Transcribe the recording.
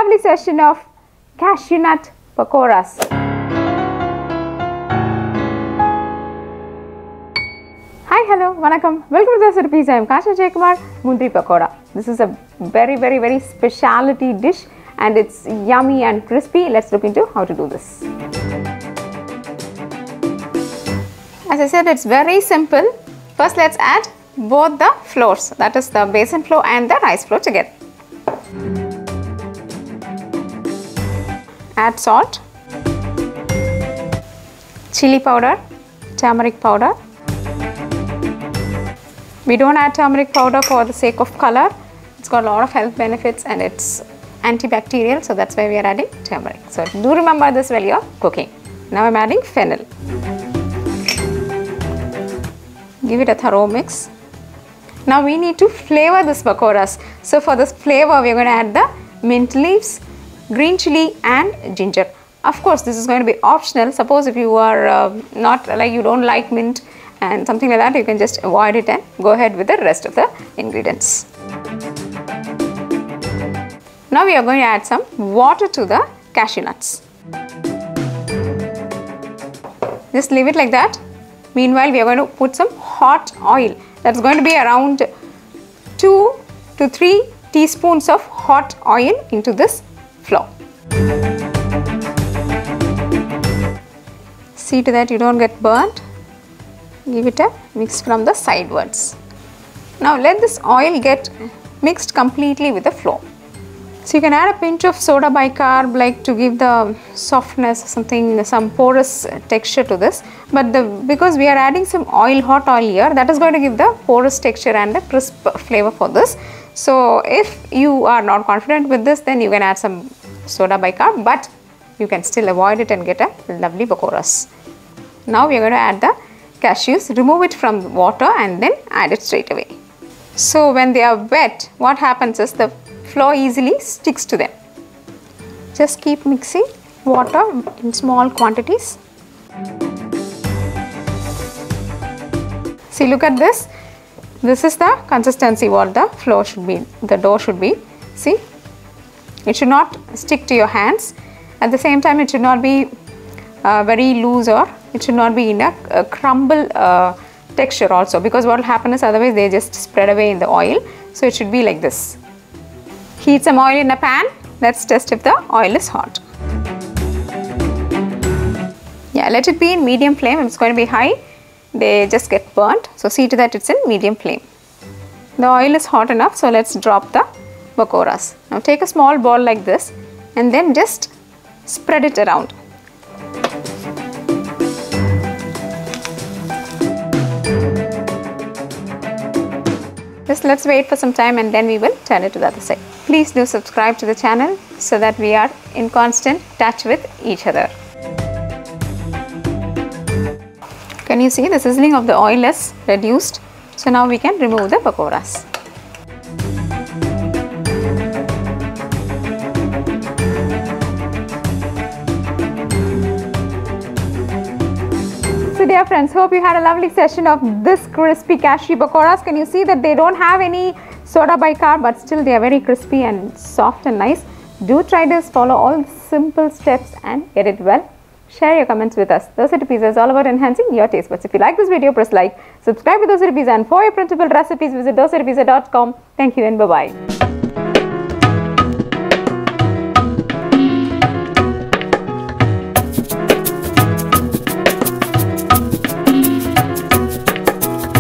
lovely session of cashew nut pakoras. Hi, hello, vanakkam. Welcome to Dosa recipes. I am Cashew Pakoda. This is a very specialty dish and it's yummy and crispy. Let's look into how to do this. As I said, it's very simple. First, let's add both the flours, that is the besan flour and the rice flour together. Add salt, chili powder, turmeric powder. We don't add turmeric powder for the sake of color. It's got a lot of health benefits and it's antibacterial, so that's why we are adding turmeric. So do remember this while you're cooking. Now I'm adding fennel. Give it a thorough mix. Now we need to flavor this pakoras. So for this flavor, we're going to add the mint leaves, green chili and ginger. Of course, this is going to be optional. Suppose if you are you don't like mint and something like that, you can just avoid it and go ahead with the rest of the ingredients. Now we are going to add some water to the cashew nuts. Just leave it like that. Meanwhile, we are going to put some hot oil. That's going to be around 2 to 3 teaspoons of hot oil into this flour. See to that you don't get burnt. Give it a mix from the sidewards. Now let this oil get mixed completely with the flour. So you can add a pinch of soda bicarb, like to give the softness, some porous texture to this. But because we are adding some hot oil here, that is going to give the porous texture and the crisp flavor for this. So if you are not confident with this, then you can add some soda bicarb, but you can still avoid it and get a lovely pakoras. Now we are going to add the cashews, remove it from the water and then add it straight away. So when they are wet, what happens is the flour easily sticks to them. Just keep mixing water in small quantities. See, look at this. This is the consistency what the flour should be, the dough should be. See, it should not stick to your hands. At the same time, it should not be very loose, or it should not be in a crumble texture also, because what will happen is otherwise they just spread away in the oil. So it should be like this. Heat some oil in a pan. Let's test if the oil is hot. Yeah, let it be in medium flame. If it's going to be high, they just get burnt. So see to that it's in medium flame. The oil is hot enough, so let's drop the pakoras. Now take a small ball like this and then just spread it around. Just let's wait for some time and then we will turn it to the other side. Please do subscribe to the channel so that we are in constant touch with each other. Can you see the sizzling of the oil is reduced? So now we can remove the pakoras. So dear friends, hope you had a lovely session of this crispy cashew pakoras. Can you see that they don't have any soda bicarb, but still they are very crispy and soft and nice. Do try this, follow all the simple steps and get it well. Share your comments with us. Dosa recipes is all about enhancing your taste buds. If you like this video, press like, subscribe to Dosa recipes, and for your printable recipes visit dosarecipes.com. Thank you and bye-bye.